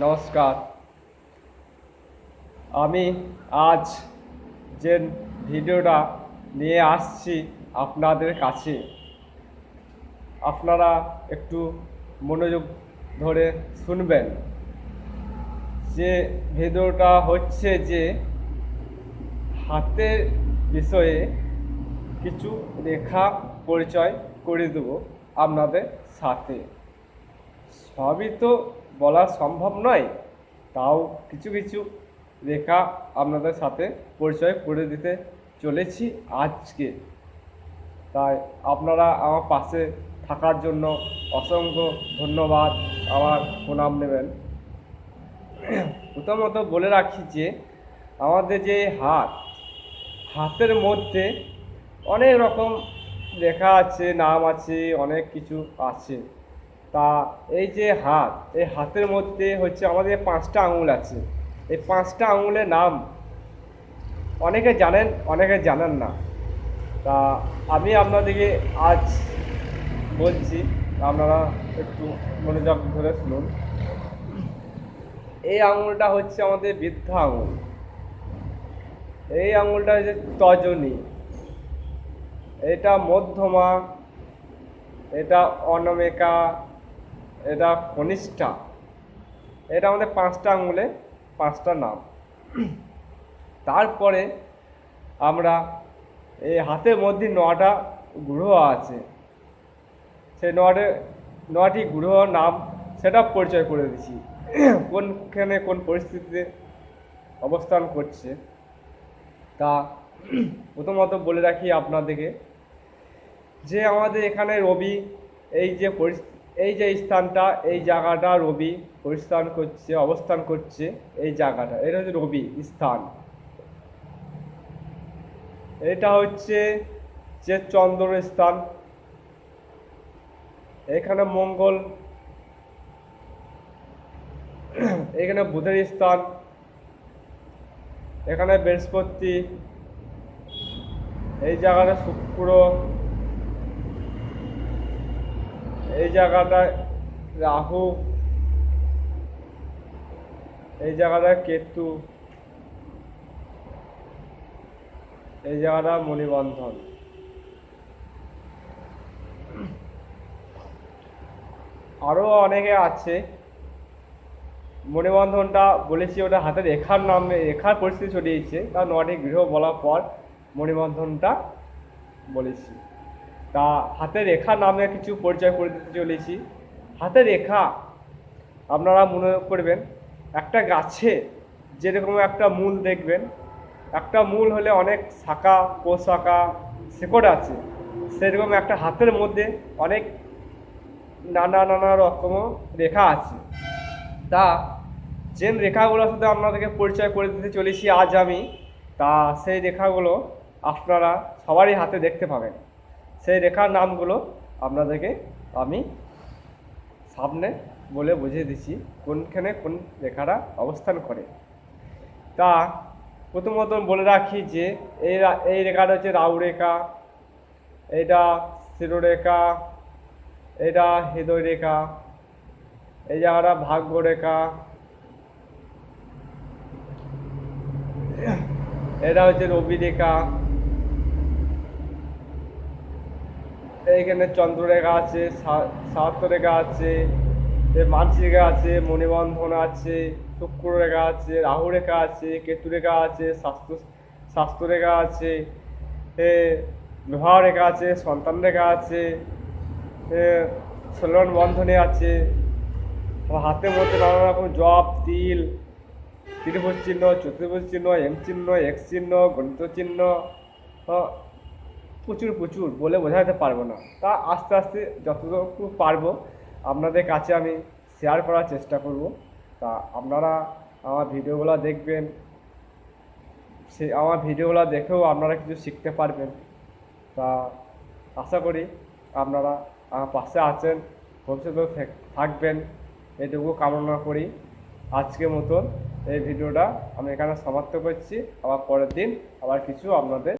নমস্কার। আমি আজ যে ভিডিওটা নিয়ে আসছি আপনাদের কাছে, আপনারা একটু মনোযোগ ধরে শুনবেন। যে ভিডিওটা হচ্ছে যে হাতের বিষয়ে কিছু রেখা পরিচয় করে দেব আপনাদের সাথে। সবই তো বলা সম্ভব নয়, তাও কিছু কিছু রেখা আপনাদের সাথে পরিচয় করে দিতে চলেছি আজকে। তাই আপনারা আমার পাশে থাকার জন্য অসংখ্য ধন্যবাদ, আমার প্রণাম নেবেন। প্রথমত বলে রাখি যে আমাদের যে হাতের মধ্যে অনেক রকম লেখা আছে, নাম আছে, অনেক কিছু আছে। তা এই যে এই হাতের মধ্যে হচ্ছে আমাদের 5টা আঙুল আছে। এই 5টা আঙুলের নাম অনেকে জানেন, অনেকে জানেন না। তা আমি আপনাদেরকে আজ বলছি, আপনারা একটু মনোযোগ ধরে শুনুন। এই আঙুলটা হচ্ছে আমাদের বৃদ্ধা আঙুল। এই আঙুলটা হচ্ছে তর্জনী, এটা মধ্যমা, এটা অনামিকা, এটা কনিষ্ঠা। এটা আমাদের 5টা আঙুলে 5টা নাম। তারপরে আমরা এই হাতের মধ্যে 9টা গ্রহ আছে। সেই 9টি গ্রহ নাম সেটা পরিচয় করে দিচ্ছি, কোনখানে কোন পরিস্থিতিতে অবস্থান করছে। তা প্রথমত বলে রাখি আপনাদেরকে যে আমাদের এখানে রবি, এই যে স্থানটা, এই জায়গাটা রবি অবস্থান করছে। এই জায়গাটা এটা হচ্ছে রবি স্থান। এটা হচ্ছে যে চন্দ্রের স্থান। এখানে মঙ্গল, এখানে বুধের স্থান, এখানে বৃহস্পতি, এই জায়গাটা শুক্র, এই জায়গাটায় রাহু, এই জায়গাটায় কেতু, এই জায়গাটা মণিবন্ধন। আরও অনেকে আছে। মণিবন্ধনটা বলেছি, ওটা হাতের রেখার নামে, রেখার পরিস্থিতি ছড়িয়েছে, তার 9টি গৃহ বলার পর মণিবন্ধনটা বলেছি। তা হাতের রেখা নামে কিছু পরিচয় করে দিতে চলেছি। হাতের রেখা আপনারা মনে করবেন একটা গাছে যেরকম একটা মূল দেখবেন, একটা মূল হলে অনেক শাখা প্রশাখা শিকড় আছে, সেরকম একটা হাতের মধ্যে অনেক নানা নানা রকম রেখা আছে। তা যে রেখাগুলোর সাথে আপনাদেরকে পরিচয় করে দিতে চলেছি আজ আমি, তা সেই রেখাগুলো আপনারা সবারই হাতে দেখতে পাবেন। সেই রেখার নামগুলো আপনাদেরকে আমি সামনে বলে বুঝিয়ে দিচ্ছি কোনখানে কোন রেখাটা অবস্থান করে। তা প্রথমত বলে রাখি যে এই রেখাটা হচ্ছে রাহু রেখা, এটা শিরোরেখা, এটা হৃদয় রেখা, এই জায়গাটা ভাগ্য রেখা, এটা হচ্ছে রবি রেখা, এইখানে চন্দ্ররেখা আছে, সাহাত্য রেখা আছে, মানসী রেখা আছে, মণিবন্ধন আছে, শুক্র রেখা আছে, রাহু রেখা আছে, কেতু রেখা আছে, স্বাস্থ্য রেখা আছে, বিবাহ রেখা আছে, সন্তান রেখা আছে, সলন বন্ধনে আছে। হাতের মধ্যে নানা রকম জপ, তিল, ত্রিভুজ চিহ্ন, চতুর্ভুজ চিহ্ন, এম চিহ্ন, এক্স চিহ্ন, গণিত চিহ্ন, প্রচুর প্রচুর বলে বোঝাতে পারবো না। তা আস্তে আস্তে যতটুকু পারবো আপনাদের কাছে আমি শেয়ার করার চেষ্টা করব। তা আপনারা আমার ভিডিওগুলো দেখবেন, আমার ভিডিওগুলো দেখেও আপনারা কিছু শিখতে পারবেন। তা আশা করি আপনারা আমার পাশে আছেন, ভবিষ্যতেও থাকবেন, এটুকু কামনা করি। আজকের মতন এই ভিডিওটা আমি এখানে সমাপ্ত করছি। আবার পরের দিন আবার কিছু আপনাদের